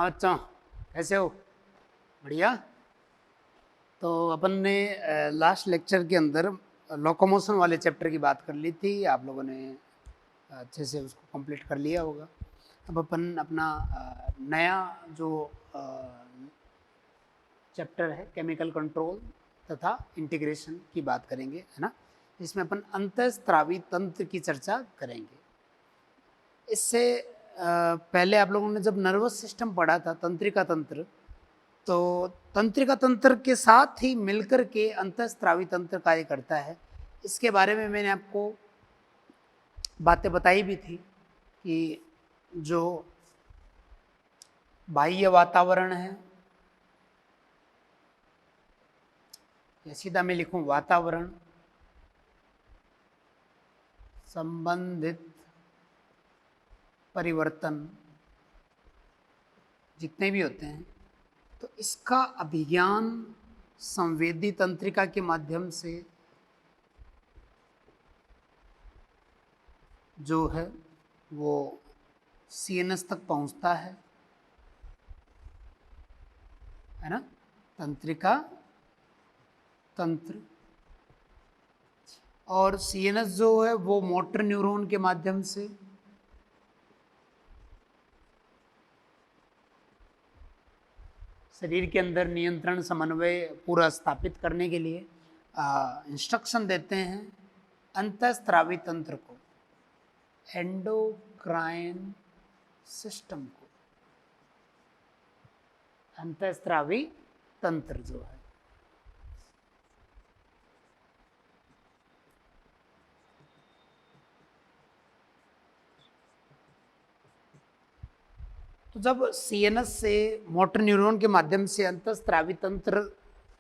हाँ बच्चों, कैसे हो? बढ़िया। तो अपन ने लास्ट लेक्चर के अंदर लोकोमोशन वाले चैप्टर की बात कर ली थी। आप लोगों ने अच्छे से उसको कंप्लीट कर लिया होगा। अब अपन अपना नया जो चैप्टर है केमिकल कंट्रोल तथा इंटीग्रेशन की बात करेंगे, है ना। इसमें अपन अंतःस्रावी तंत्र की चर्चा करेंगे। इससे पहले आप लोगों ने जब नर्वस सिस्टम पढ़ा था, तंत्रिका तंत्र, तो तंत्रिका तंत्र के साथ ही मिलकर के अंतःस्रावी तंत्र कार्य करता है। इसके बारे में मैंने आपको बातें बताई भी थी कि जो बाह्य वातावरण है, या सीधा मैं लिखूं वातावरण संबंधित परिवर्तन जितने भी होते हैं, तो इसका अभिज्ञान संवेदी तंत्रिका के माध्यम से जो है वो सीएनएस तक पहुंचता है ना। तंत्रिका तंत्र और सीएनएस जो है वो मोटर न्यूरॉन के माध्यम से शरीर के अंदर नियंत्रण समन्वय पूरा स्थापित करने के लिए इंस्ट्रक्शन देते हैं अंतःस्रावी तंत्र को, एंडोक्राइन सिस्टम को। अंतःस्रावी तंत्र जो है, तो जब सीएनएस से मोटर न्यूरॉन के माध्यम से अंतःस्रावी तंत्र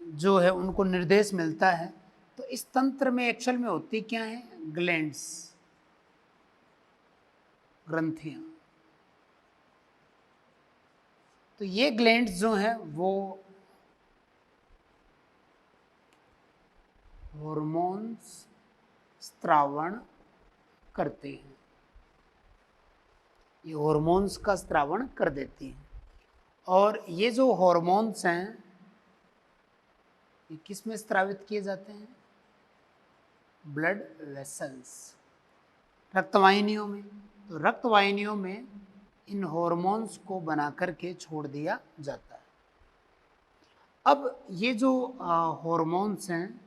जो है उनको निर्देश मिलता है, तो इस तंत्र में एक्चुअल में होती क्या है? ग्लैंड्स, ग्रंथियां। तो ये ग्लैंड्स जो हैं वो हॉर्मोन्स स्त्रावण करते हैं, ये हॉर्मोन्स का स्त्रावण कर देती हैं। और ये जो हॉर्मोन्स हैं ये किस में स्त्रावित किए जाते हैं? ब्लड वेसल्स, रक्तवाहिनियों में। तो रक्तवाहिनियों में इन हॉर्मोन्स को बना करके छोड़ दिया जाता है। अब ये जो हॉर्मोन्स हैं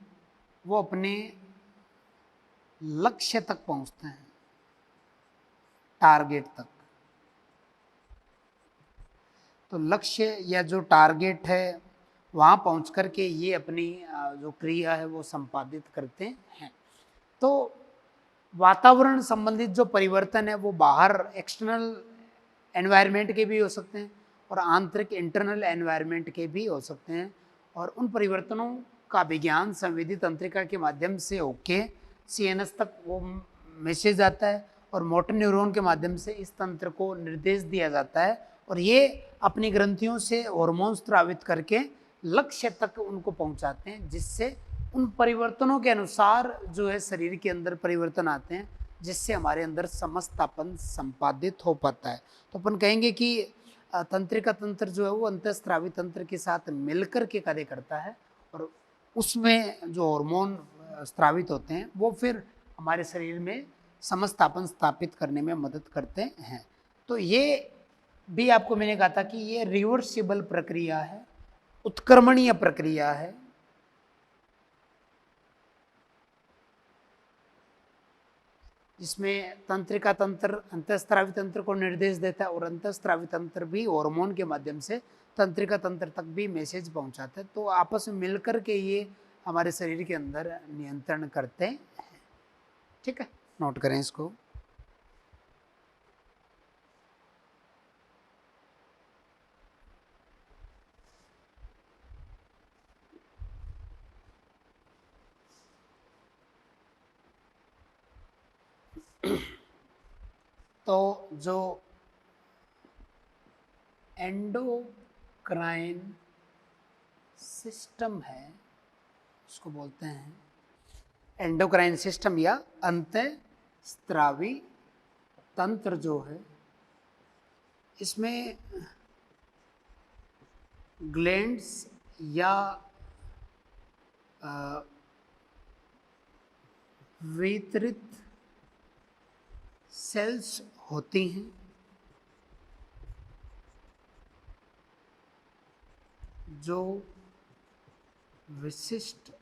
वो अपने लक्ष्य तक पहुंचते हैं, टारगेट तक। तो लक्ष्य या जो टारगेट है वहाँ पहुँच कर के ये अपनी जो क्रिया है वो संपादित करते हैं। तो वातावरण संबंधित जो परिवर्तन है वो बाहर एक्सटर्नल एनवायरनमेंट के भी हो सकते हैं और आंतरिक इंटरनल एनवायरनमेंट के भी हो सकते हैं। और उन परिवर्तनों का विज्ञान संवेदी तंत्रिका के माध्यम से होके सीएनएस तक वो मैसेज आता है और मोटर न्यूरॉन के माध्यम से इस तंत्र को निर्देश दिया जाता है और ये अपनी ग्रंथियों से हार्मोन स्रावित करके लक्ष्य तक उनको पहुंचाते हैं, जिससे उन परिवर्तनों के अनुसार जो है शरीर के अंदर परिवर्तन आते हैं, जिससे हमारे अंदर समस्थापन संपादित हो पाता है। तो अपन कहेंगे कि तंत्रिका तंत्र जो है वो अंतःस्रावी तंत्र के साथ मिलकर के कार्य करता है और उसमें जो हार्मोन स्रावित होते हैं वो फिर हमारे शरीर में समस्थापन स्थापित करने में मदद करते हैं। तो ये भी आपको मैंने कहा था कि ये रिवर्सिबल प्रक्रिया है, उत्क्रमणीय प्रक्रिया है। जिसमें तंत्रिका तंत्र अंतःस्रावी तंत्र को निर्देश देता है और अंतःस्रावी तंत्र भी हार्मोन के माध्यम से तंत्रिका तंत्र तक भी मैसेज पहुंचाते हैं। तो आपस में मिलकर के ये हमारे शरीर के अंदर नियंत्रण करते हैं। ठीक है, नोट करें इसको। तो जो एंडोक्राइन सिस्टम है उसको बोलते हैं एंडोक्राइन सिस्टम या अंतःस्रावी तंत्र जो है, इसमें ग्लैंड्स या वितरित सेल्स होती हैं जो विशिष्ट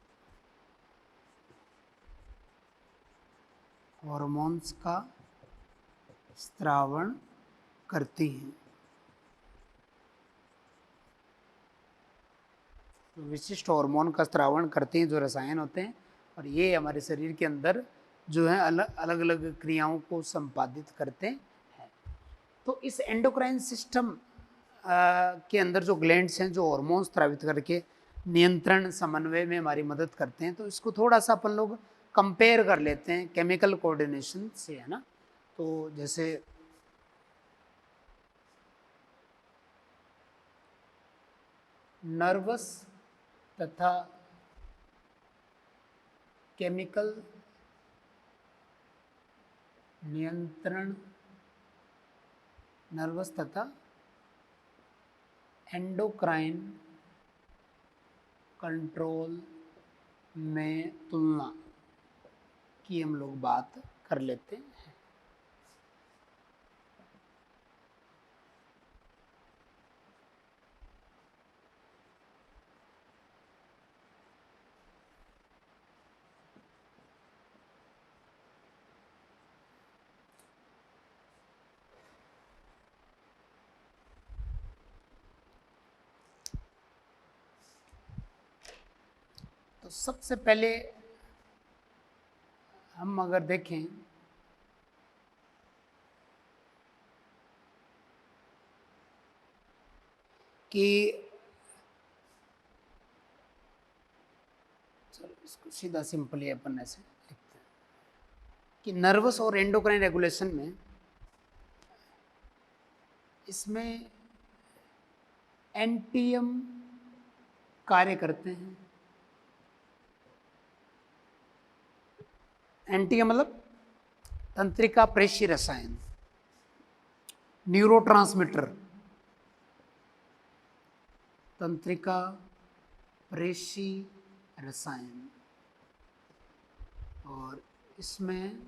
हॉर्मोन्स का स्रावण करती हैं। तो विशिष्ट हार्मोन का स्रावण करते हैं जो रसायन होते हैं, और ये हमारे शरीर के अंदर जो है अलग अलग क्रियाओं को संपादित करते हैं। तो इस एंडोक्राइन सिस्टम के अंदर जो ग्लैंड्स हैं जो हार्मोन स्रावित करके नियंत्रण समन्वय में हमारी मदद करते हैं, तो इसको थोड़ा सा अपन लोग कंपेयर कर लेते हैं केमिकल कोऑर्डिनेशन से, है ना। तो जैसे नर्वस तथा केमिकल नियंत्रण, नर्वस तथा एंडोक्राइन कंट्रोल में तुलना की हम लोग बात कर लेते हैं। तो सबसे पहले हम अगर देखें कि चलो इसको सीधा सिंपली अपन ऐसे लिखते हैं कि नर्वस और एंडोक्राइन रेगुलेशन में इसमें एनटीएम कार्य करते हैं। एनटीएम मतलब तंत्रिका प्रेषी रसायन, न्यूरोट्रांसमीटर, तंत्रिका प्रेषी रसायन, और इसमें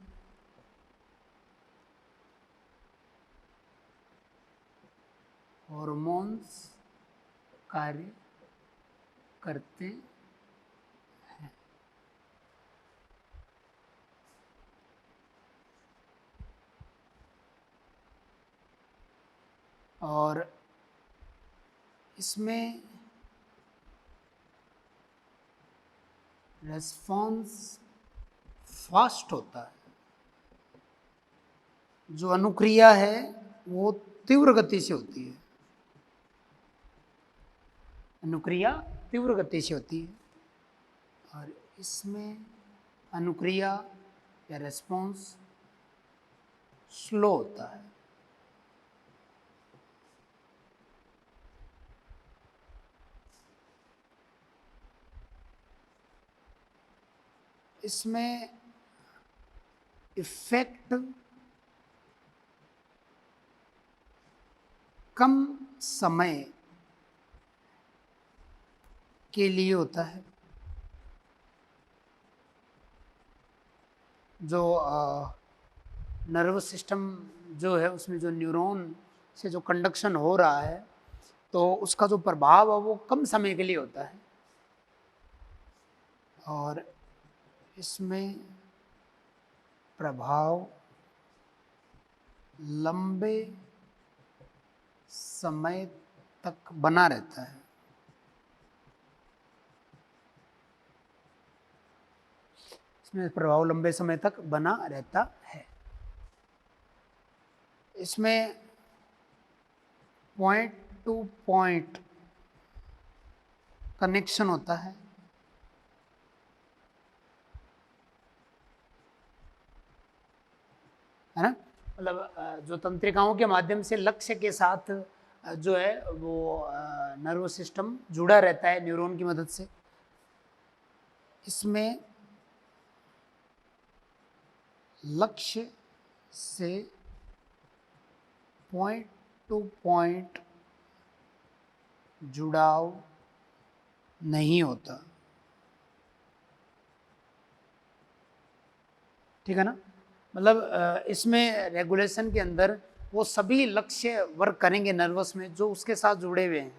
हॉर्मोन्स कार्य करते हैं। और इसमें रेस्पॉन्स फास्ट होता है, जो अनुक्रिया है वो तीव्र गति से होती है, अनुक्रिया तीव्र गति से होती है, और इसमें अनुक्रिया या रेस्पॉन्स स्लो होता है। इसमें इफेक्ट कम समय के लिए होता है। जो नर्वस सिस्टम जो है उसमें जो न्यूरॉन से जो कंडक्शन हो रहा है, तो उसका जो प्रभाव है वो कम समय के लिए होता है। और इसमें प्रभाव लंबे समय तक बना रहता है। इसमें प्रभाव लंबे समय तक बना रहता है। इसमें पॉइंट टू पॉइंट कनेक्शन होता है, है ना। मतलब जो तंत्रिकाओं के माध्यम से लक्ष्य के साथ जो है वो नर्वस सिस्टम जुड़ा रहता है न्यूरॉन की मदद से। इसमें लक्ष्य से पॉइंट टू पॉइंट जुड़ाव नहीं होता। ठीक है ना, मतलब इसमें रेगुलेशन के अंदर वो सभी लक्ष्य वर्क करेंगे नर्वस में जो उसके साथ जुड़े हुए हैं,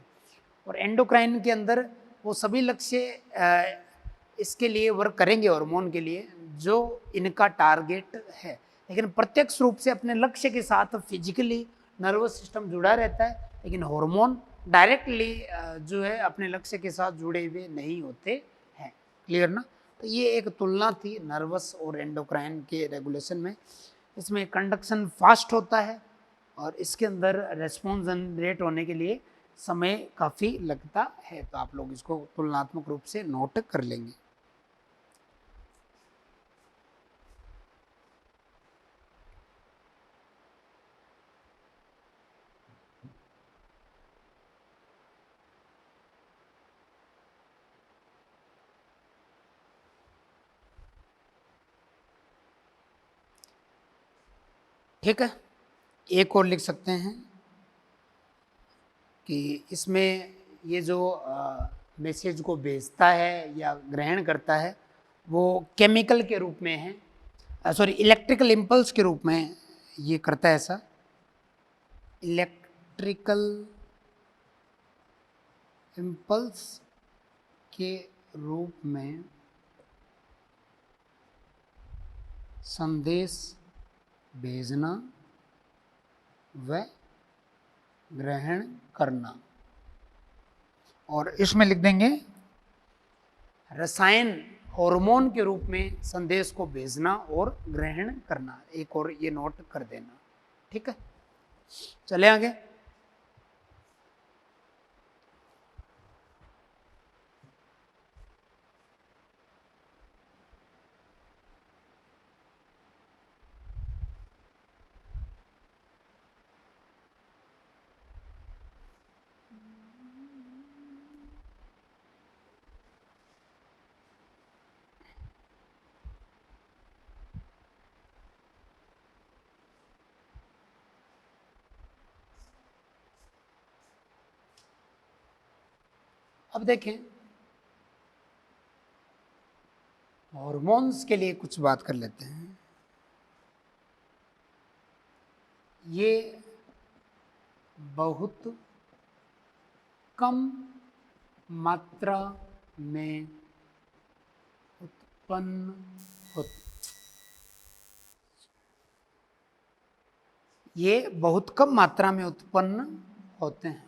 और एंडोक्राइन के अंदर वो सभी लक्ष्य इसके लिए वर्क करेंगे हार्मोन के लिए जो इनका टारगेट है। लेकिन प्रत्यक्ष रूप से अपने लक्ष्य के साथ फिजिकली नर्वस सिस्टम जुड़ा रहता है, लेकिन हार्मोन डायरेक्टली जो है अपने लक्ष्य के साथ जुड़े हुए नहीं होते हैं। क्लियर ना? तो ये एक तुलना थी नर्वस और एंडोक्राइन के रेगुलेशन में। इसमें कंडक्शन फास्ट होता है और इसके अंदर रेस्पॉन्स जनरेट होने के लिए समय काफ़ी लगता है। तो आप लोग इसको तुलनात्मक रूप से नोट कर लेंगे। ठीक है, एक और लिख सकते हैं कि इसमें ये जो मैसेज को भेजता है या ग्रहण करता है वो केमिकल के रूप में है, सॉरी इलेक्ट्रिकल इम्पल्स के रूप में ये करता है। ऐसा इलेक्ट्रिकल इम्पल्स के रूप में संदेश भेजना व ग्रहण करना। और इसमें लिख देंगे रसायन हार्मोन के रूप में संदेश को भेजना और ग्रहण करना। एक और ये नोट कर देना। ठीक है, चले आगे। अब देखें हॉर्मोन्स के लिए कुछ बात कर लेते हैं। ये बहुत कम मात्रा में उत्पन्न होते, ये बहुत कम मात्रा में उत्पन्न होते हैं,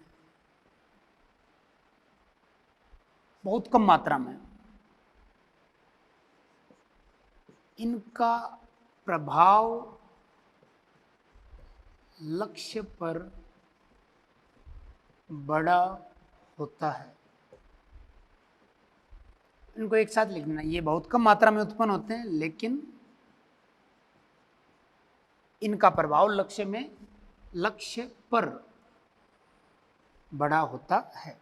बहुत कम मात्रा में। इनका प्रभाव लक्ष्य पर बड़ा होता है। इनको एक साथ लिखना, ये बहुत कम मात्रा में उत्पन्न होते हैं लेकिन इनका प्रभाव लक्ष्य पर बड़ा होता है।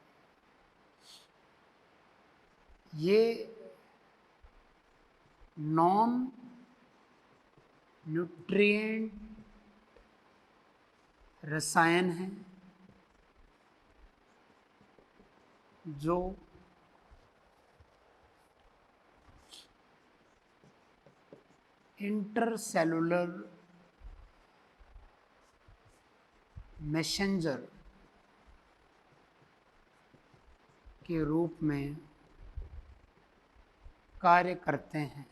ये नॉन न्यूट्रिएंट रसायन है जो इंटरसेलुलर मैसेंजर के रूप में कार्य करते हैं।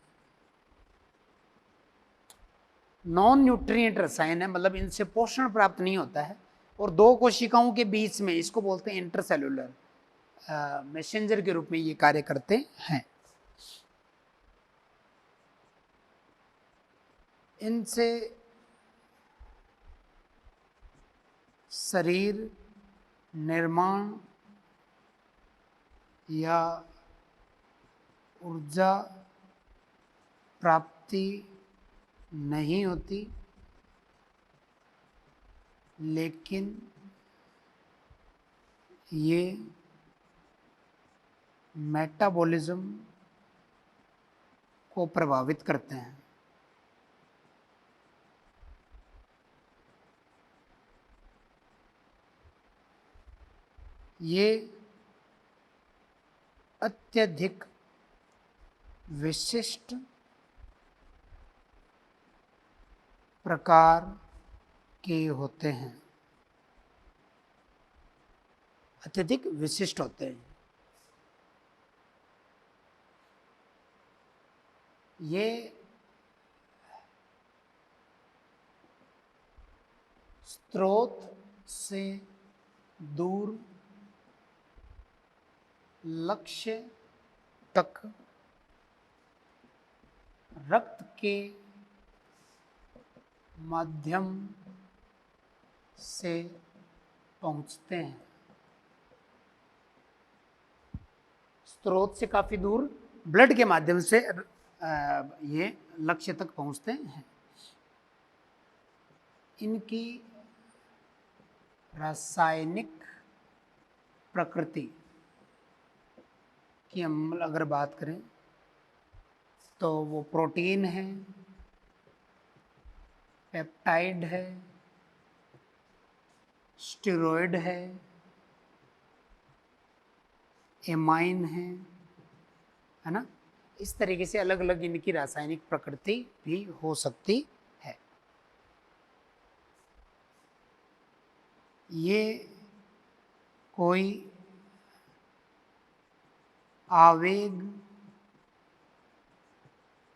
नॉन न्यूट्रिएंट रसायन है, मतलब इनसे पोषण प्राप्त नहीं होता है और दो कोशिकाओं के बीच में, इसको बोलते हैं इंटरसेलुलर मैसेंजर के रूप में ये कार्य करते हैं। इनसे शरीर निर्माण या ऊर्जा प्राप्ति नहीं होती, लेकिन ये मेटाबॉलिज्म को प्रभावित करते हैं। ये अत्यधिक विशिष्ट प्रकार के होते हैं, अत्यधिक विशिष्ट होते हैं। ये स्रोत से दूर लक्ष्य तक रक्त के माध्यम से पहुंचते हैं। स्रोत से काफी दूर ब्लड के माध्यम से ये लक्ष्य तक पहुंचते हैं। इनकी रासायनिक प्रकृति की हम अगर बात करें तो वो प्रोटीन है, पेप्टाइड है, स्टेरॉयड है, एमाइन है ना। इस तरीके से अलग अलग इनकी रासायनिक प्रकृति भी हो सकती है। ये कोई आवेग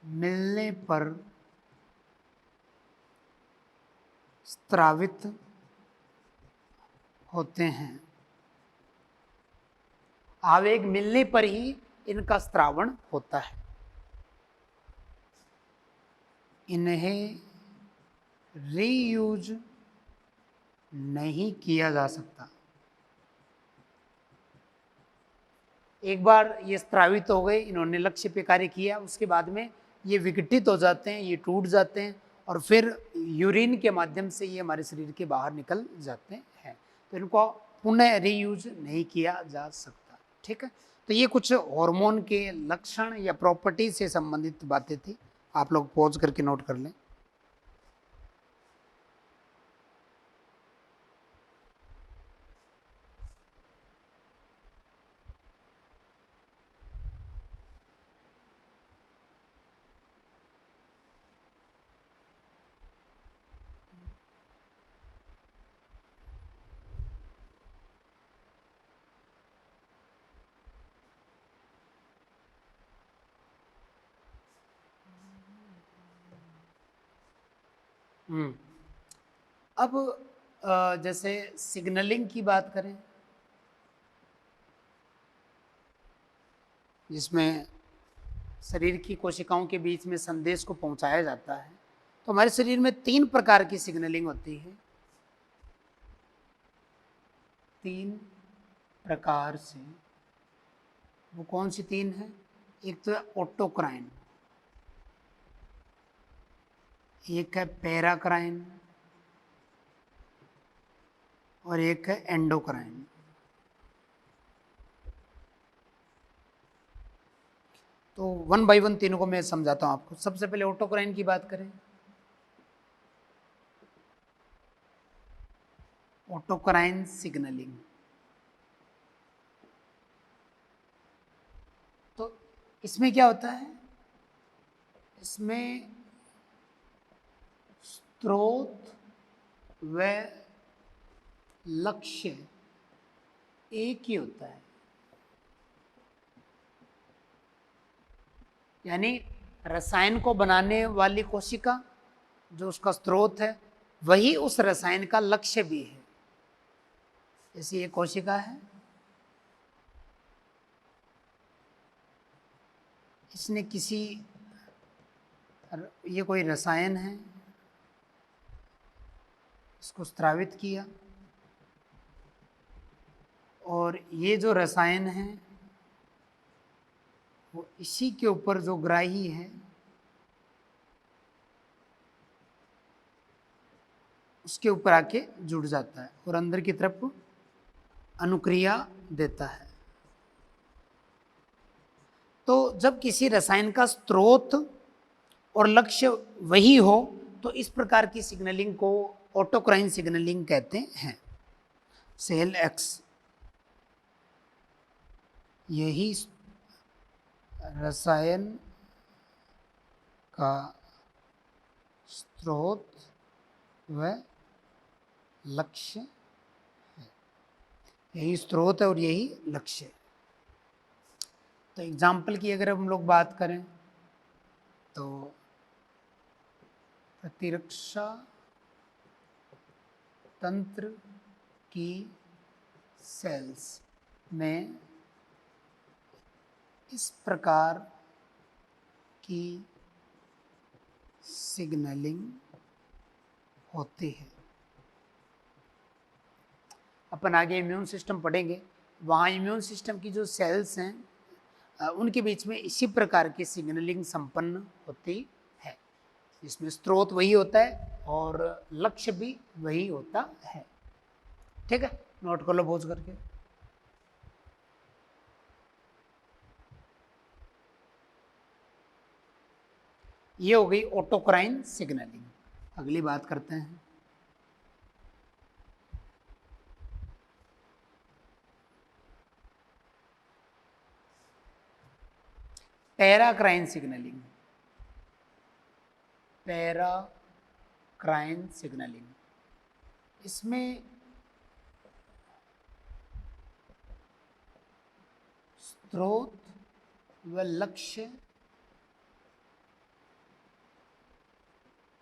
मिलने पर स्रावित होते हैं। आवेग मिलने पर ही इनका स्रावण होता है। इन्हें रीयूज नहीं किया जा सकता। एक बार ये स्रावित हो गए, इन्होंने लक्ष्य पे कार्य किया, उसके बाद में ये विघटित हो जाते हैं, ये टूट जाते हैं और फिर यूरिन के माध्यम से ये हमारे शरीर के बाहर निकल जाते हैं। तो इनको पुनः रीयूज नहीं किया जा सकता। ठीक है, तो ये कुछ हार्मोन के लक्षण या प्रॉपर्टी से संबंधित बातें थी। आप लोग पॉज करके नोट कर लें। अब जैसे सिग्नलिंग की बात करें, जिसमें शरीर की कोशिकाओं के बीच में संदेश को पहुंचाया जाता है, तो हमारे शरीर में 3 प्रकार की सिग्नलिंग होती है। 3 प्रकार से। वो कौन सी 3 है? एक तो है ऑटोक्राइन, एक है पैराक्राइन और एक है एंडोक्राइन। तो 1 बाय 1 तीनों को मैं समझाता हूं आपको। सबसे पहले ऑटोक्राइन की बात करें। ऑटोक्राइन सिग्नलिंग, तो इसमें क्या होता है? इसमें स्रोत व लक्ष्य एक ही होता है। यानी रसायन को बनाने वाली कोशिका जो उसका स्रोत है, वही उस रसायन का लक्ष्य भी है। जैसे ये कोशिका है, इसने किसी, ये कोई रसायन है, इसको स्रावित किया और ये जो रसायन है वो इसी के ऊपर जो ग्राही है उसके ऊपर आके जुड़ जाता है और अंदर की तरफ अनुक्रिया देता है। तो जब किसी रसायन का स्रोत और लक्ष्य वही हो तो इस प्रकार की सिग्नलिंग को ऑटोक्राइन सिग्नलिंग कहते हैं। सेल एक्स यही रसायन का स्रोत व लक्ष्य है। यही स्रोत है और यही लक्ष्य है। तो एग्जाम्पल की अगर हम लोग बात करें तो प्रतिरक्षा तंत्र की सेल्स में इस प्रकार की सिग्नलिंग होती है। अपन आगे इम्यून सिस्टम पढ़ेंगे, वहाँ इम्यून सिस्टम की जो सेल्स हैं उनके बीच में इसी प्रकार की सिग्नलिंग संपन्न होती है, जिसमें स्रोत वही होता है और लक्ष्य भी वही होता है। ठीक है, नोट कर लो बोझ करके। ये हो गई ऑटोक्राइन सिग्नलिंग। अगली बात करते हैं पैराक्राइन सिग्नलिंग। पैराक्राइन सिग्नलिंग, इसमें स्रोत व लक्ष्य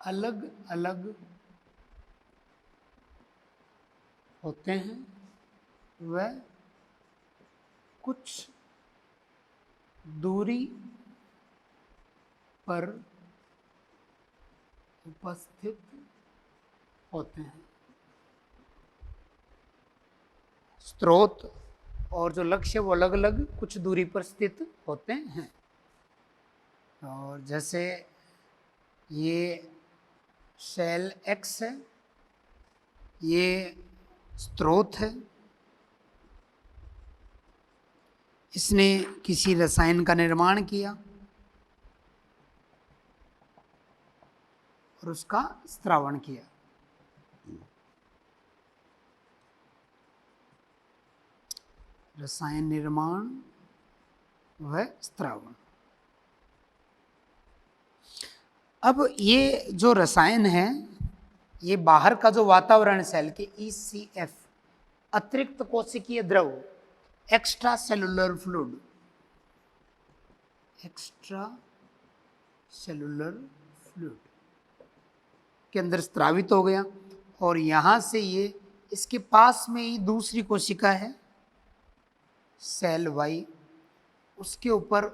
अलग अलग होते हैं व कुछ दूरी पर उपस्थित होते हैं। स्रोत और जो लक्ष्य वो अलग अलग कुछ दूरी पर स्थित होते हैं। और जैसे ये सेल X है, ये स्रोत है, इसने किसी रसायन का निर्माण किया और उसका स्रावण किया। रसायन निर्माण व स्रावण। अब ये जो रसायन है, ये बाहर का जो वातावरण सेल के ECF अतिरिक्त कोशिकीय द्रव, extra cellular fluid, extra cellular fluid के अंदर स्रावित हो गया और यहां से ये इसके पास में ही दूसरी कोशिका है सेल Y, उसके ऊपर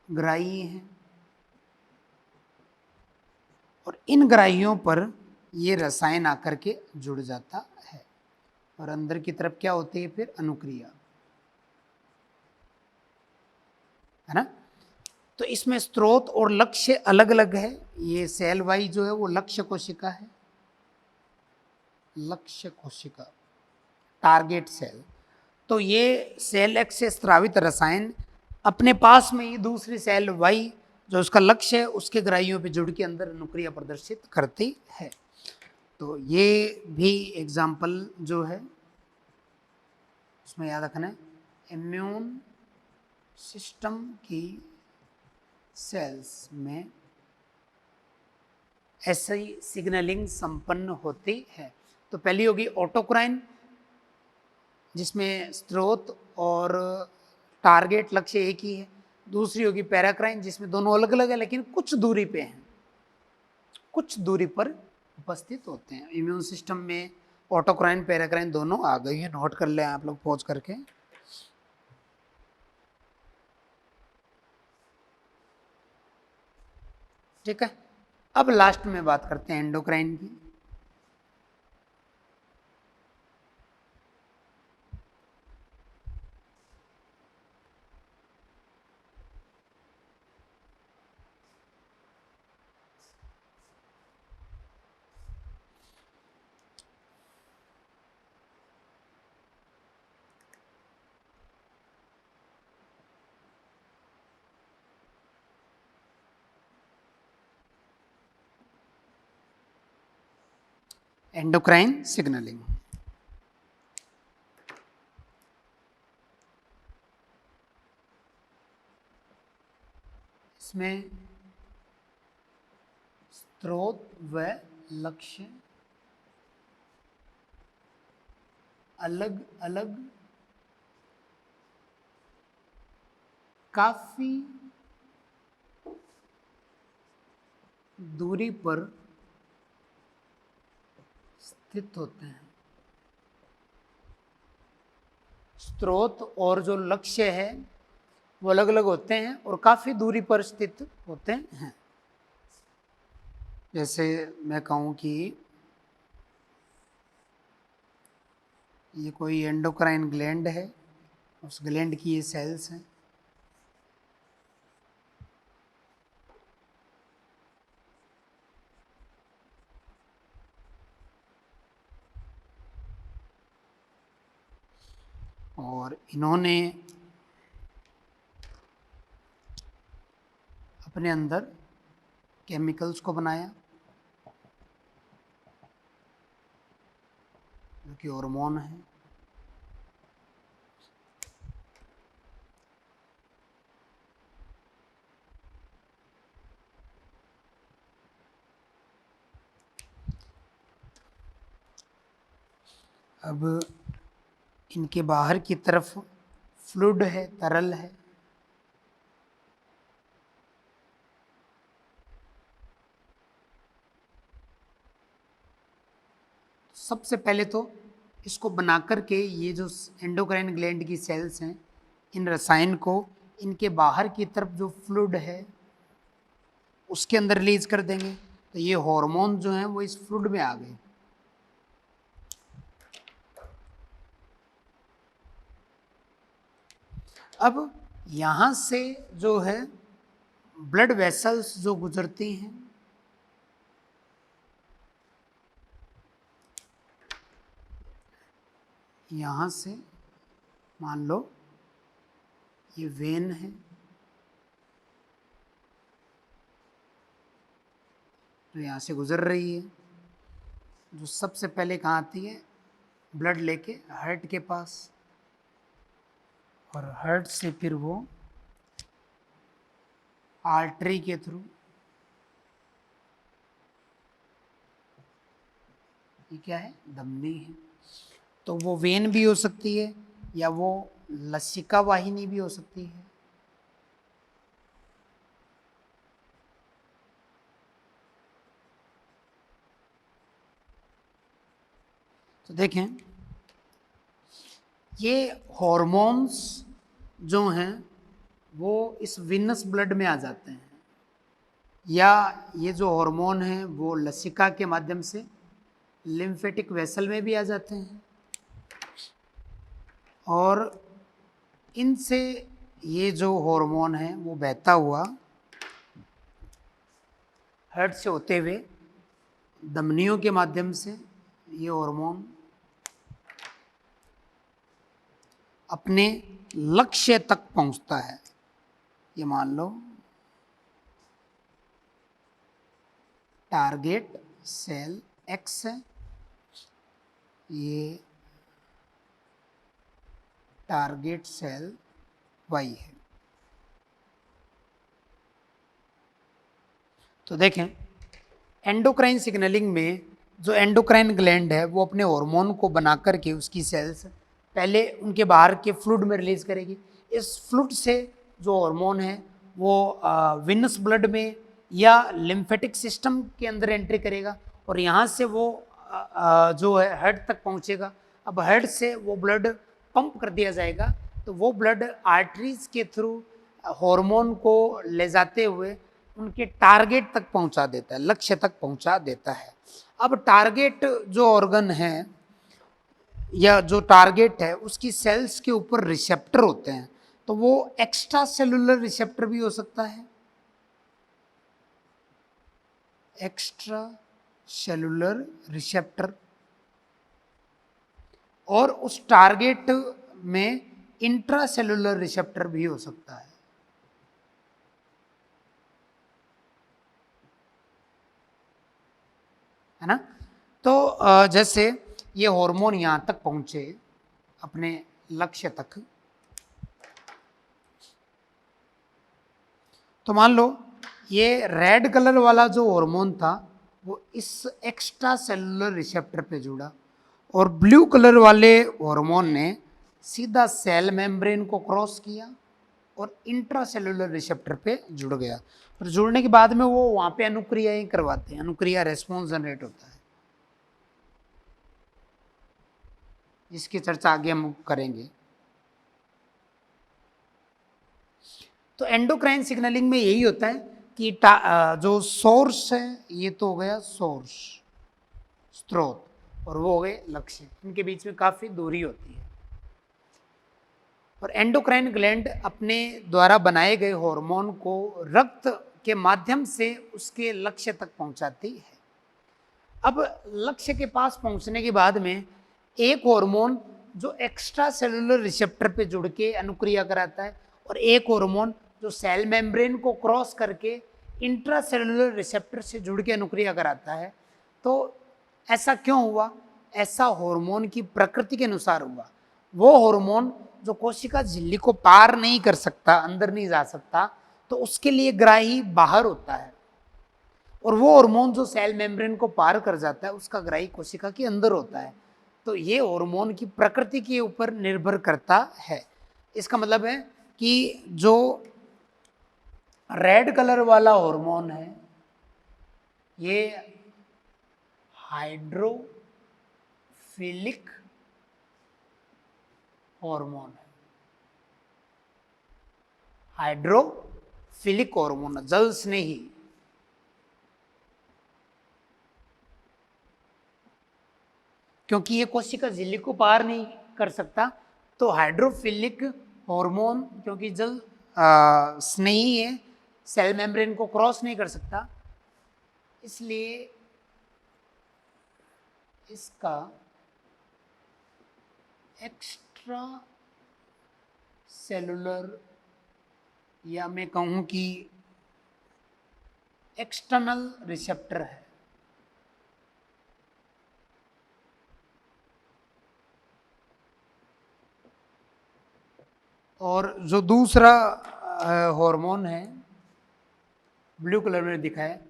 ग्राही हैं और इन ग्राहियों पर ये रसायन आकर के जुड़ जाता है और अंदर की तरफ क्या होती है फिर अनुक्रिया, है ना। तो इसमें स्रोत और लक्ष्य अलग अलग है। ये सेल Y जो है वो लक्ष्य कोशिका है, लक्ष्य कोशिका, टारगेट सेल। तो ये सेल X से स्रावित रसायन अपने पास में ही दूसरी सेल Y जो उसका लक्ष्य है उसके ग्राहियों पे जुड़ के अंदर अनुक्रिया प्रदर्शित करती है। तो ये भी एग्जाम्पल जो है उसमें याद रखना है, इम्यून सिस्टम की सेल्स में ऐसी सिग्नलिंग संपन्न होती है। तो पहली होगी ऑटोक्राइन, जिसमें स्रोत और टारगेट लक्ष्य एक ही है। दूसरी होगी पैराक्राइन, जिसमें दोनों अलग अलग है लेकिन कुछ दूरी पे हैं, कुछ दूरी पर उपस्थित होते हैं। इम्यून सिस्टम में ऑटोक्राइन पैराक्राइन दोनों आ गई है, नोट कर लें आप लोग पॉज करके। ठीक है, अब लास्ट में बात करते हैं एंडोक्राइन की। एंडोक्राइन सिग्नलिंग, इसमें स्रोत व लक्ष्य अलग अलग काफी दूरी पर स्थित होते हैं। स्रोत और जो लक्ष्य है वो अलग अलग होते हैं और काफी दूरी पर स्थित होते हैं। जैसे मैं कहूं कि ये कोई एंडोक्राइन ग्लैंड है, उस ग्लैंड की ये सेल्स हैं। और इन्होंने अपने अंदर केमिकल्स को बनाया जो कि हार्मोन है। अब इनके बाहर की तरफ फ्लूइड है, तरल है। सबसे पहले तो इसको बना करके ये जो एंडोक्राइन ग्लैंड की सेल्स हैं, इन रसायन को इनके बाहर की तरफ जो फ्लूइड है उसके अंदर रिलीज कर देंगे। तो ये हार्मोन जो हैं वो इस फ्लूइड में आ गए। अब यहां से जो है ब्लड वेसल्स जो गुजरती हैं, यहां से मान लो ये वेन है, तो यहां से गुजर रही है, जो सबसे पहले कहाँ आती है, ब्लड लेके हार्ट के पास, और हार्ट से फिर वो आर्टरी के थ्रू ये क्या है, धमनी है। तो वो वेन भी हो सकती है या वो लसिका वाहिनी भी हो सकती है। तो देखें ये हॉर्मोन्स जो हैं वो इस विनस ब्लड में आ जाते हैं, या ये जो हार्मोन है वो लसिका के माध्यम से लिम्फेटिक वेसल में भी आ जाते हैं, और इनसे ये जो हार्मोन है वो बहता हुआ हार्ट से होते हुए धमनियों के माध्यम से ये हार्मोन अपने लक्ष्य तक पहुंचता है। ये मान लो टारगेट सेल एक्स है, ये टारगेट सेल वाई है। तो देखें एंडोक्राइन सिग्नलिंग में जो एंडोक्राइन ग्लैंड है वो अपने हार्मोन को बना करके उसकी सेल्स पहले उनके बाहर के फ्लूइड में रिलीज करेगी। इस फ्लूइड से जो हार्मोन है वो विनस ब्लड में या लिम्फेटिक सिस्टम के अंदर एंट्री करेगा, और यहाँ से वो जो है हार्ट तक पहुँचेगा। अब हार्ट से वो ब्लड पंप कर दिया जाएगा, तो वो ब्लड आर्टरीज के थ्रू हार्मोन को ले जाते हुए उनके टारगेट तक पहुंचा देता है, लक्ष्य तक पहुंचा देता है। अब टारगेट जो ऑर्गन है या जो टारगेट है उसकी सेल्स के ऊपर रिसेप्टर होते हैं, तो वो एक्स्ट्रा सेलुलर रिसेप्टर भी हो सकता है, एक्स्ट्रा सेलुलर रिसेप्टर, और उस टारगेट में इंट्रा सेलुलर रिसेप्टर भी हो सकता है ना। तो जैसे ये हार्मोन यहां तक पहुंचे अपने लक्ष्य तक, तो मान लो ये रेड कलर वाला जो हार्मोन था वो इस एक्स्ट्रा सेलुलर रिसेप्टर पे जुड़ा और ब्लू कलर वाले हार्मोन ने सीधा सेल मेम्ब्रेन को क्रॉस किया और इंट्रा सेलुलर रिसेप्टर पे जुड़ गया। और जुड़ने के बाद में वो वहां पे अनुक्रियाएं करवाते हैं, अनुक्रिया रेस्पॉन्स जनरेट होता है, इसकी चर्चा आगे हम करेंगे। तो एंडोक्राइन सिग्नलिंग में यही होता है कि जो सोर्स है ये तो हो गया सोर्स, स्रोत, और वो हो गए लक्ष्य, इनके बीच में काफी दूरी होती है। और एंडोक्राइन ग्लैंड अपने द्वारा बनाए गए हार्मोन को रक्त के माध्यम से उसके लक्ष्य तक पहुंचाती है। अब लक्ष्य के पास पहुंचने के बाद में एक हार्मोन जो एक्स्ट्रा सेलुलर रिसेप्टर पे जुड़ के अनुक्रिया कराता है और एक हार्मोन जो सेल मेम्ब्रेन को क्रॉस करके इंट्रा सेलुलर रिसेप्टर से जुड़ के अनुक्रिया कराता है। तो ऐसा क्यों हुआ? ऐसा हार्मोन की प्रकृति के अनुसार हुआ। वो हार्मोन जो कोशिका झिल्ली को पार नहीं कर सकता, अंदर नहीं जा सकता, तो उसके लिए ग्राही बाहर होता है, और वो हार्मोन जो सेल मेम्ब्रेन को पार कर जाता है उसका ग्राही कोशिका के अंदर होता है। तो ये हार्मोन की प्रकृति के ऊपर निर्भर करता है। इसका मतलब है कि जो रेड कलर वाला हार्मोन है ये हाइड्रोफिलिक हार्मोन है, हाइड्रोफिलिक हार्मोन, जल स्नेही। क्योंकि ये कोशिका झिल्ली को पार नहीं कर सकता, तो हाइड्रोफिलिक हार्मोन क्योंकि जल स्नेही है, सेल मेम्ब्रेन को क्रॉस नहीं कर सकता, इसलिए इसका एक्स्ट्रा सेलुलर, या मैं कहूं कि एक्सटर्नल रिसेप्टर है। और जो दूसरा हार्मोन है ब्लू कलर में दिखा है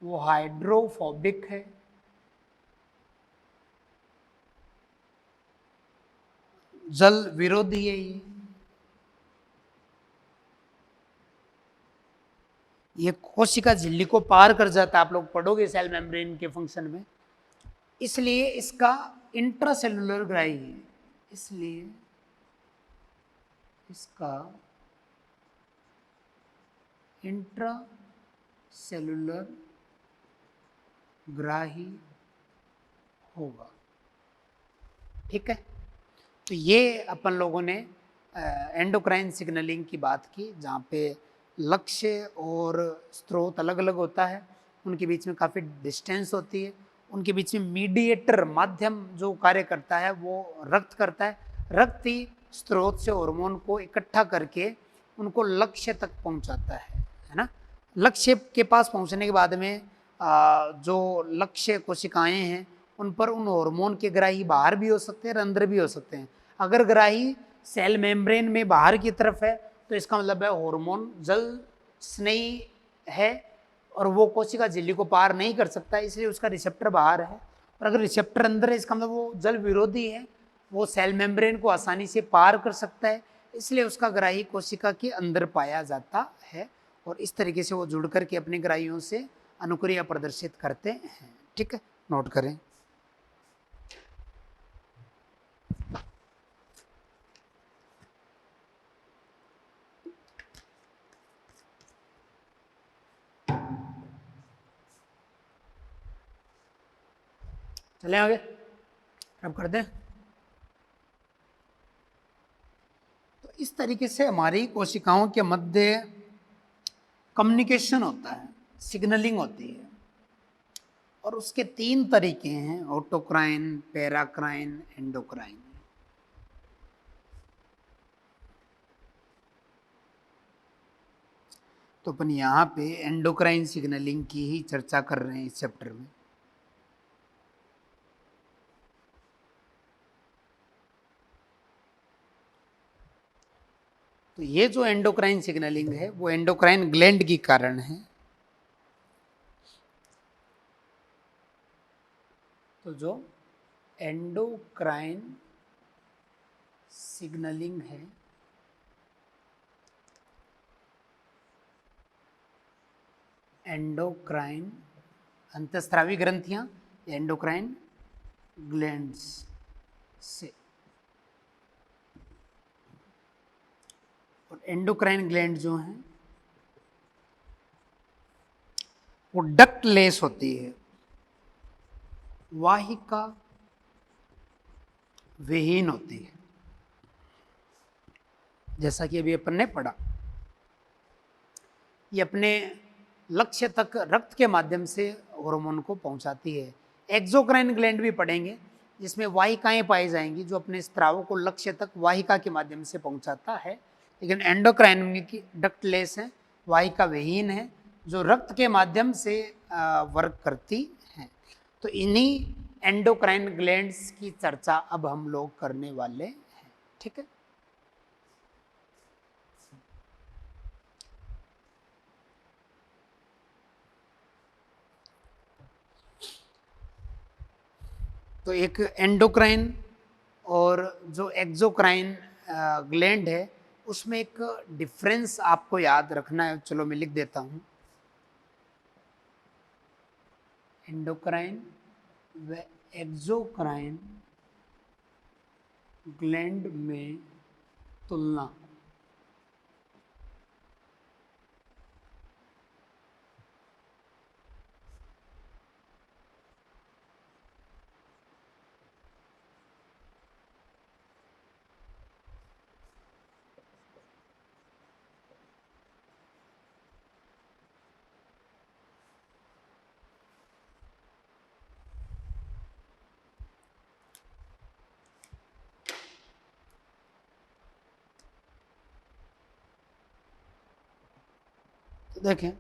वो हाइड्रोफोबिक है, जल विरोधी है। ये कोशिका झिल्ली को पार कर जाता है, आप लोग पढ़ोगे सेल मेम्ब्रेन के फंक्शन में, इसलिए इसका इंट्रासेलुलर ग्राही है, इसलिए इसका इंट्रा सेलुलर ग्राही होगा। ठीक है, तो ये अपन लोगों ने एंडोक्राइन सिग्नलिंग की बात की, जहाँ पे लक्ष्य और स्रोत अलग अलग होता है, उनके बीच में काफ़ी डिस्टेंस होती है, उनके बीच में मीडिएटर माध्यम जो कार्य करता है वो रक्त करता है। रक्त ही स्रोत से हार्मोन को इकट्ठा करके उनको लक्ष्य तक पहुंचाता है ना। लक्ष्य के पास पहुंचने के बाद में जो लक्ष्य कोशिकाएं हैं उन पर उन हार्मोन के ग्राही बाहर भी हो सकते हैं और अंदर भी हो सकते हैं। अगर ग्राही सेल मेम्ब्रेन में बाहर की तरफ है तो इसका मतलब है हार्मोन जल स्नेही है और वो कोशिका झिल्ली को पार नहीं कर सकता, इसलिए उसका रिसेप्टर बाहर है। और अगर रिसेप्टर अंदर है इसका मतलब वो जल विरोधी है, वो सेल मेम्ब्रेन को आसानी से पार कर सकता है, इसलिए उसका ग्राही कोशिका के अंदर पाया जाता है। और इस तरीके से वो जुड़ करके अपने ग्राहियों से अनुक्रिया प्रदर्शित करते हैं। ठीक है, नोट करें। चले आगे, अब कर दें। तो इस तरीके से हमारी कोशिकाओं के मध्य कम्युनिकेशन होता है, सिग्नलिंग होती है, और उसके 3 तरीके हैं, ऑटोक्राइन, पैराक्राइन, एंडोक्राइन। तो अपन यहाँ पे एंडोक्राइन सिग्नलिंग की ही चर्चा कर रहे हैं इस चैप्टर में। तो ये जो एंडोक्राइन सिग्नलिंग है वो एंडोक्राइन ग्लैंड के कारण है। तो जो एंडोक्राइन सिग्नलिंग है एंडोक्राइन अंतःस्रावी ग्रंथियां एंडोक्राइन ग्लैंड्स से, और एंडोक्राइन ग्लैंड जो हैं वो डक्टलेस होती है, वाहिका विहीन होती है। जैसा कि अभी अपन ने पढ़ा, ये अपने लक्ष्य तक रक्त के माध्यम से हार्मोन को पहुंचाती है। एक्सोक्राइन ग्लैंड भी पढ़ेंगे जिसमें वाहिकाएं पाई जाएंगी जो अपने स्त्राव को लक्ष्य तक वाहिका के माध्यम से पहुंचाता है, लेकिन एंडोक्राइन में की डक्टलेस है, वाहिका विहीन है, जो रक्त के माध्यम से वर्क करती है। तो इन्हीं एंडोक्राइन ग्लैंड्स की चर्चा अब हम लोग करने वाले हैं। ठीक है, तो एक एंडोक्राइन और जो एक्सोक्राइन ग्लैंड है उसमें एक डिफरेंस आपको याद रखना है। चलो मैं लिख देता हूं, एंडोक्राइन व एक्सोक्राइन ग्लैंड में तुलना। तो देखें,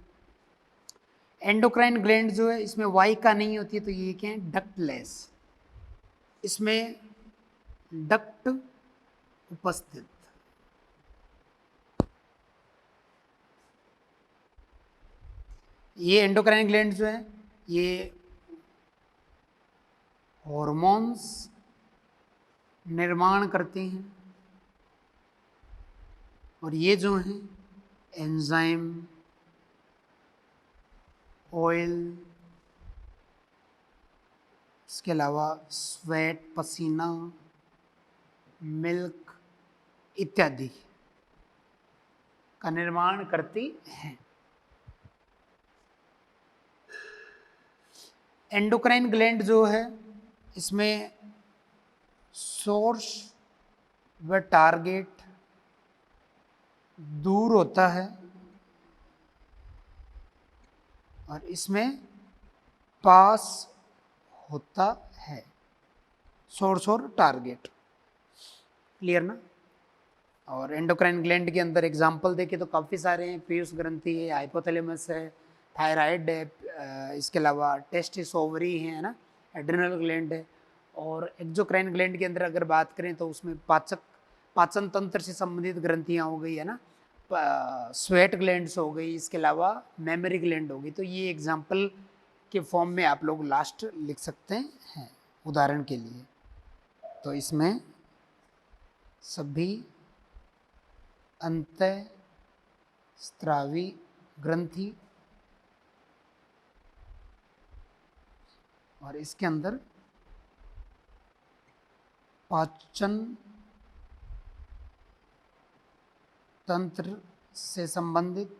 एंडोक्राइन ग्लैंड जो है इसमें वाहिका नहीं होती है, तो ये क्या है, डक्टलेस। इसमें डक्ट उपस्थित, ये एंडोक्राइन ग्लैंड जो है ये हॉर्मोन्स निर्माण करते हैं, और ये जो हैं एंजाइम, ऑयल, इसके अलावा स्वेट, पसीना, मिल्क इत्यादि का निर्माण करती हैं। एंडोक्राइन ग्लैंड जो है इसमें सोर्स व टारगेट दूर होता है, और इसमें पास होता है, सोर्स और टारगेट। क्लियर ना? और एंडोक्राइन ग्लैंड के अंदर एग्जाम्पल देखें तो काफ़ी सारे हैं, पीयूष ग्रंथि है, हाइपोथैलेमस है, थायराइड है, इसके अलावा टेस्टिस ओवरी है ना, एड्रिनल ग्लैंड है। और एक्सोक्राइन ग्लैंड के अंदर अगर बात करें तो उसमें पाचन तंत्र से संबंधित ग्रंथियाँ हो गई है ना, स्वेट ग्लैंड्स हो गई, इसके अलावा मेमोरी ग्लैंड हो गई। तो ये एग्जाम्पल के फॉर्म में आप लोग लास्ट लिख सकते हैं उदाहरण के लिए। तो इसमें सभी अंतःस्रावी ग्रंथि और इसके अंदर पाचन तंत्र से संबंधित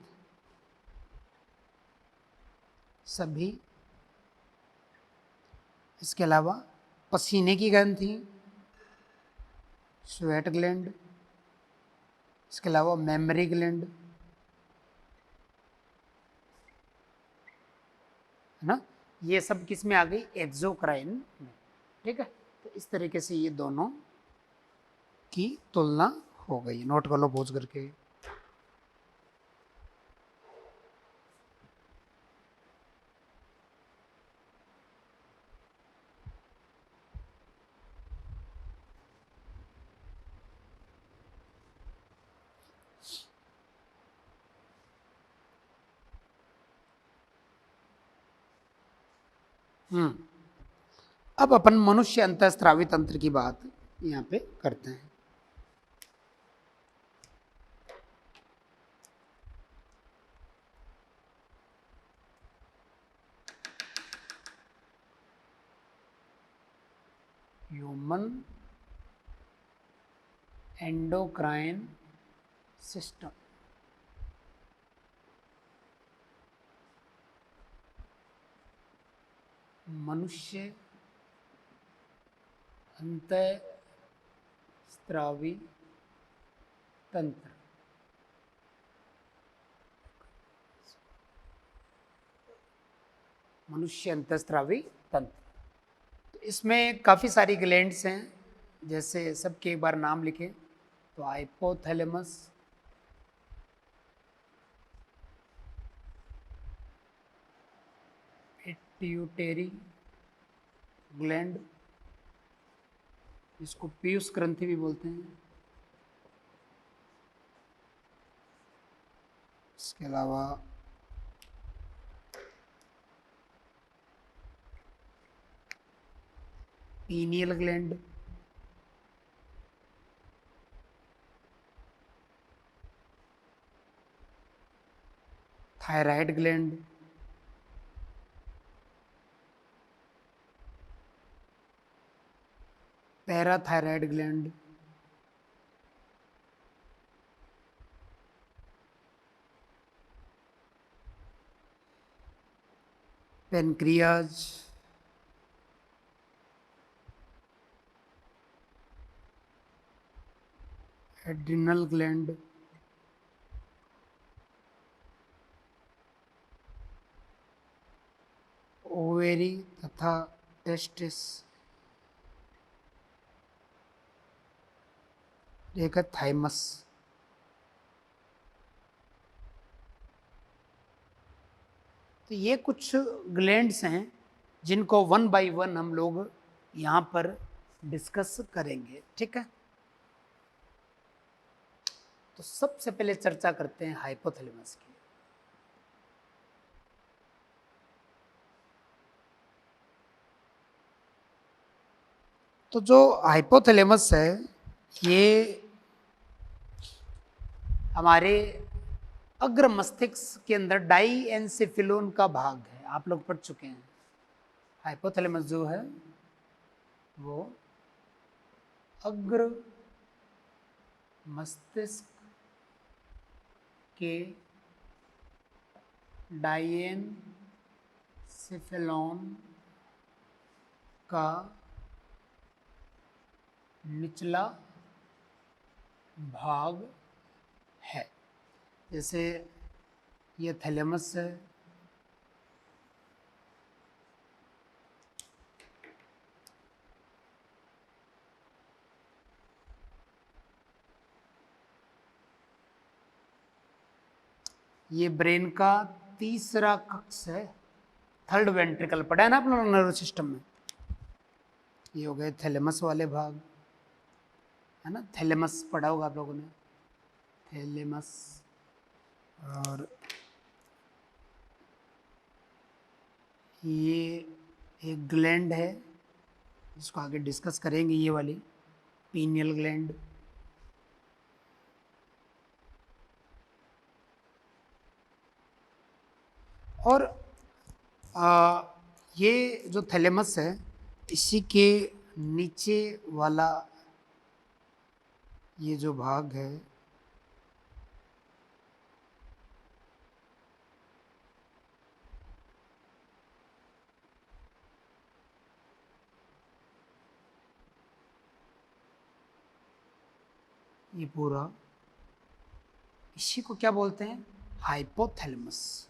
सभी, इसके अलावा पसीने की ग्रंथि, स्वेट ग्लैंड, इसके अलावा मेमोरी ग्लैंड, है ना, ये सब किस में आ गई, एक्सोक्राइन में। ठीक है, तो इस तरीके से ये दोनों की तुलना हो गई। नोट कर लो पहुंच करके। अब अपन मनुष्य अंतःस्रावी तंत्र की बात यहाँ पे करते हैं। Human endocrine system. मनुष्य अंतःस्रावी तंत्र। मनुष्य अंतःस्रावी तंत्र, तो इसमें काफ़ी सारी ग्लैंड्स हैं, जैसे सबके एक बार नाम लिखें तो हाइपोथैलेमस, पिट्यूटरी ग्लैंड, इसको पीयूष ग्रंथि भी बोलते हैं। इसके अलावा pineal gland, thyroid gland, parathyroid gland, pancreas, adrenal gland, ovary तथा टेस्टिस, एक है थाइमस। तो ये कुछ ग्लैंड्स हैं जिनको वन बाय वन हम लोग यहाँ पर डिस्कस करेंगे, ठीक है। तो सबसे पहले चर्चा करते हैं हाइपोथैलेमस की। तो जो हाइपोथैलेमस है ये हमारे अग्र मस्तिष्क के अंदर डाइएन्सेफेलोन का भाग है, आप लोग पढ़ चुके हैं। हाइपोथैलेमस जो है वो अग्र मस्तिष्क के डाइएन्सेफेलोन का निचला भाग है। जैसे ये थैलेमस है, ये ब्रेन का तीसरा कक्ष है, थर्ड वेंट्रिकल, पढ़ा है ना आप लोगों ने नर्वस सिस्टम में। ये हो गए थैलेमस वाले भाग, है ना, थैलेमस पढ़ा होगा आप लोगों ने, थैलेमस। और ये एक ग्लैंड है जिसको आगे डिस्कस करेंगे, ये वाली पीनियल ग्लैंड। और ये जो थैलेमस है इसी के नीचे वाला ये जो भाग है ये पूरा, इसी को क्या बोलते हैं, हाइपोथैलेमस।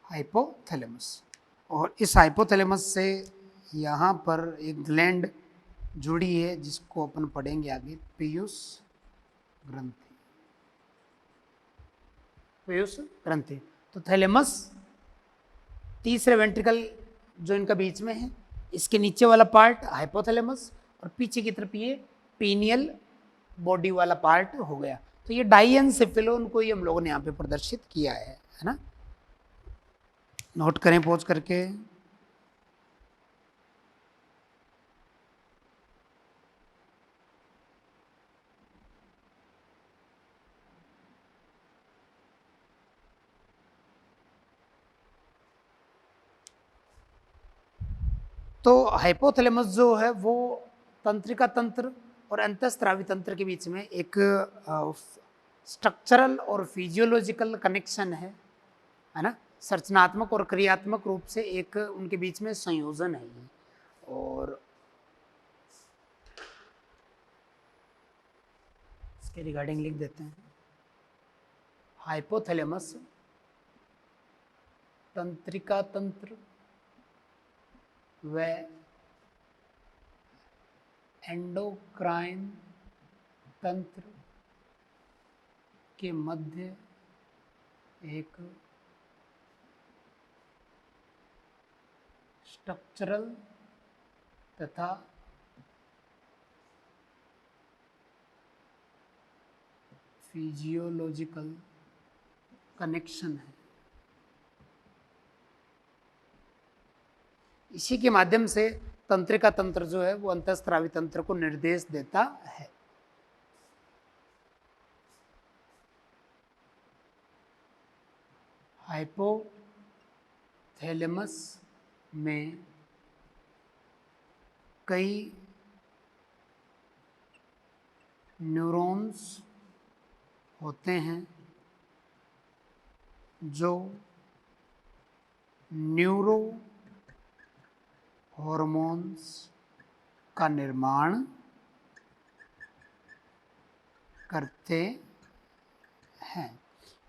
हाइपोथैलेमस। और इस हाइपोथैलेमस से यहाँ पर एक ग्लैंड जुड़ी है जिसको अपन पढ़ेंगे आगे, पीयूष ग्रंथि। पीयूष ग्रंथि। तो थैलेमस तीसरे वेंट्रिकल जो इनका बीच में है, इसके नीचे वाला पार्ट हाइपोथैलेमस, और पीछे की तरफ ये पीनियल बॉडी वाला पार्ट हो गया। तो ये डाइएन्सेफेलोन को ही हम लोगों ने यहाँ पे प्रदर्शित किया है है ना, नोट करें पॉज करके। तो हाइपोथैलेमस जो है वो तंत्रिका तंत्र और अंतःस्रावी तंत्र के बीच में एक स्ट्रक्चरल और फिजियोलॉजिकल कनेक्शन है ना, संरचनात्मक और क्रियात्मक रूप से एक उनके बीच में संयोजन है ये। और इसके रिगार्डिंग लिख देते हैं, हाइपोथैलेमस तंत्रिका तंत्र व एंडोक्राइन तंत्र के मध्य एक स्ट्रक्चरल तथा फिजियोलॉजिकल कनेक्शन है। इसी के माध्यम से तंत्रिका तंत्र जो है वो अंतःस्रावी तंत्र को निर्देश देता है। हाइपोथैलेमस में कई न्यूरॉन्स होते हैं जो न्यूरो हॉर्मोन्स का निर्माण करते हैं।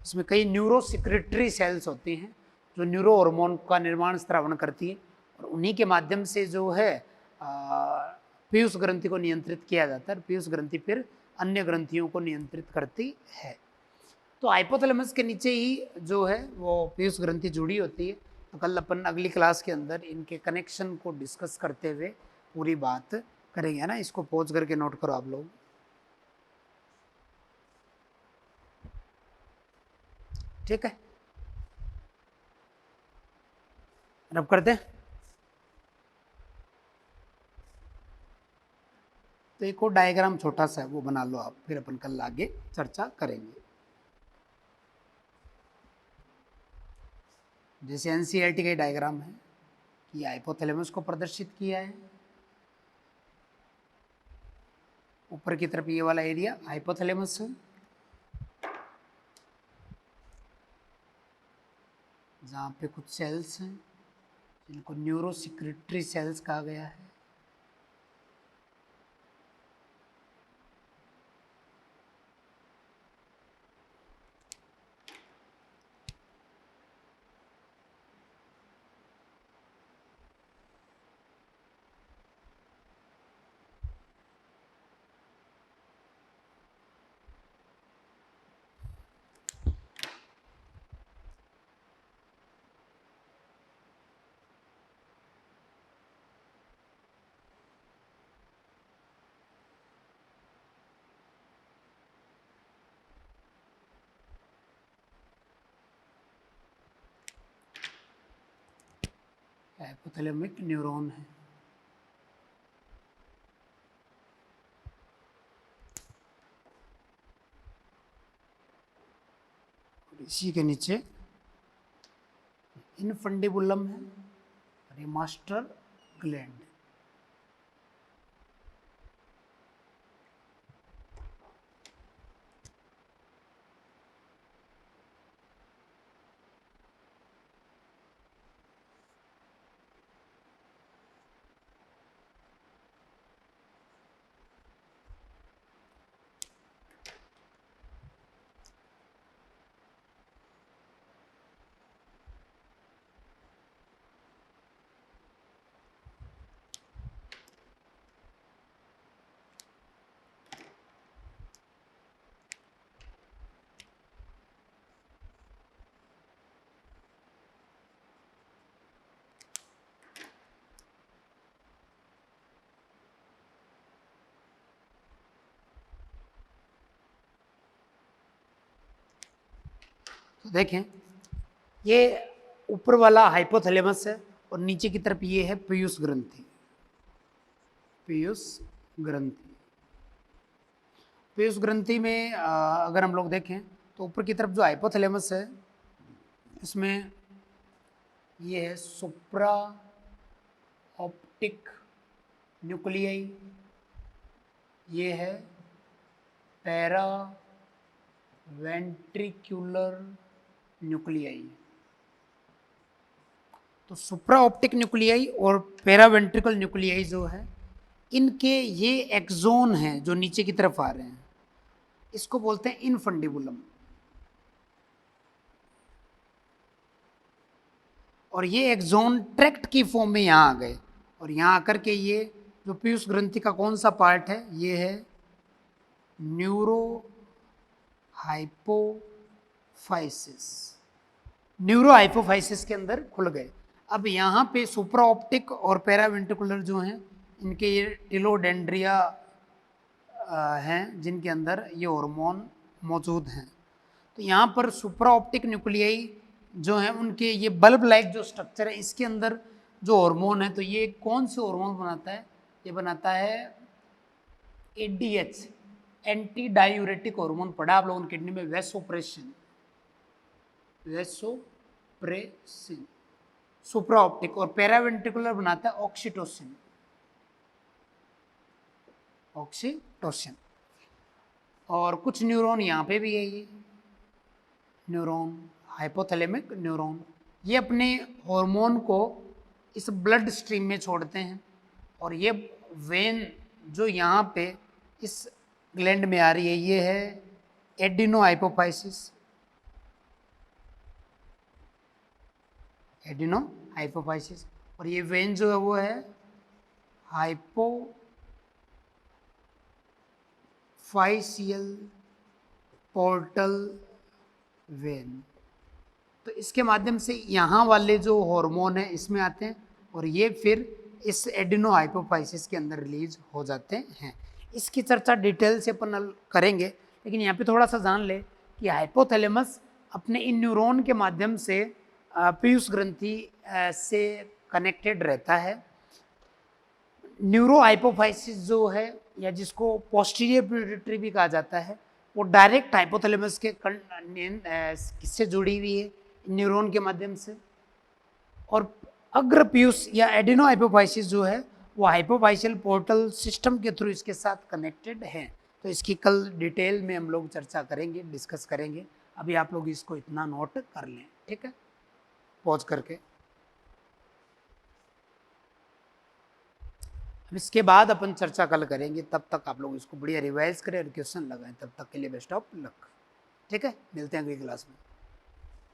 इसमें कई न्यूरो सिक्रेटरी सेल्स होती हैं जो न्यूरो हार्मोन का निर्माण स्रावण करती है, और उन्हीं के माध्यम से जो है पीयूष ग्रंथि को नियंत्रित किया जाता है। पीयूष ग्रंथि फिर अन्य ग्रंथियों को नियंत्रित करती है। तो हाइपोथैलेमस के नीचे ही जो है वो पीयूष ग्रंथि जुड़ी होती है। तो कल अपन अगली क्लास के अंदर इनके कनेक्शन को डिस्कस करते हुए पूरी बात करेंगे, है ना। इसको पॉज करके नोट करो आप लोग। ठीक है, रब करते हैं। तो एक और डायग्राम छोटा सा है वो बना लो आप, फिर अपन कल आगे चर्चा करेंगे। जैसे एनसीईआरटी का डायग्राम है कि हाइपोथैलेमस को प्रदर्शित किया है, ऊपर की तरफ ये वाला एरिया हाइपोथैलेमस है, जहाँ पे कुछ सेल्स हैं जिनको न्यूरो सिक्रेटरी सेल्स कहा गया है। हाइपोथैलेमिक न्यूरॉन है। और इसी के नीचे इनफंडिबुलम है और ये मास्टर ग्लैंड। तो देखें ये ऊपर वाला हाइपोथैलेमस है और नीचे की तरफ ये है पीयूष ग्रंथि। पीयूष ग्रंथि, पीयूष ग्रंथि में अगर हम लोग देखें तो ऊपर की तरफ जो हाइपोथैलेमस है इसमें ये है सुप्रा ऑप्टिक न्यूक्लियाई, ये है पैरा वेंट्रिकुलर न्यूक्लियाई। तो सुप्रा ऑप्टिक न्यूक्लियाई और पैरा वेंट्रिकल न्यूक्लियाई जो है इनके ये एक्सोन हैं जो नीचे की तरफ आ रहे हैं, इसको बोलते हैं इनफंडिबुलम। और ये एक्सोन ट्रैक्ट की फॉर्म में यहाँ आ गए और यहाँ आकर के ये जो पीयूष ग्रंथि का कौन सा पार्ट है, ये है न्यूरो हाइपोफाइसिस। न्यूरो हाइपोफाइसिस के अंदर खुल गए। अब यहाँ पे सुप्रा ऑप्टिक और पैरावेंट्रिकुलर जो हैं इनके ये टिलोडेंड्रिया हैं जिनके अंदर ये हार्मोन मौजूद हैं। तो यहाँ पर सुप्रा ऑप्टिक न्यूक्लियाई जो हैं उनके ये बल्ब लाइक जो स्ट्रक्चर है इसके अंदर जो हार्मोन है, तो ये कौन से हार्मोन बनाता है, ये बनाता है ADH, एंटी डायूरेटिक हार्मोन। पढ़ा आप लोगों ने किडनी में, वैसोप्रेसिन, वैसोप्रेसिन सुप्रा ऑप्टिक। और पैरावेंट्रिकुलर बनाता है ऑक्सीटोसिन, ऑक्सीटोसिन। और कुछ न्यूरॉन यहाँ पे भी है, ये न्यूरॉन हाइपोथैलेमिक न्यूरॉन, ये अपने हार्मोन को इस ब्लड स्ट्रीम में छोड़ते हैं और ये वेन जो यहाँ पे इस ग्लैंड में आ रही है ये है एडिनो हाइपोफाइसिस, एडिनो हाइपोफाइसिस। और ये वेन जो है वो है हाइपोफाइसियल पोर्टल वेन। तो इसके माध्यम से यहाँ वाले जो हार्मोन है इसमें आते हैं और ये फिर इस एडिनो हाइपोफाइसिस के अंदर रिलीज हो जाते हैं। इसकी चर्चा डिटेल से अपन करेंगे, लेकिन यहाँ पे थोड़ा सा जान ले कि हाइपोथैलेमस अपने इन न्यूरॉन के माध्यम से पीयूष ग्रंथि से कनेक्टेड रहता है। न्यूरो हाइपोफाइसिस जो है या जिसको पोस्टीरियर पिट्यूटरी भी कहा जाता है, वो डायरेक्ट हाइपोथैलेमस के किससे जुड़ी हुई है, न्यूरॉन के माध्यम से। और अग्र पीयूष या एडिनो हाइपोफाइसिस जो है वो हाइपोफाइशियल पोर्टल सिस्टम के थ्रू इसके साथ कनेक्टेड है। तो इसकी कल डिटेल में हम लोग चर्चा करेंगे, डिस्कस करेंगे। अभी आप लोग इसको इतना नोट कर लें, ठीक है, पॉज करके। अब इसके बाद अपन चर्चा कल करेंगे, तब तक आप लोग इसको बढ़िया रिवाइज करें और क्वेश्चन लगाएं। तब तक के लिए बेस्ट ऑफ लक, ठीक है, मिलते हैं अगली क्लास में।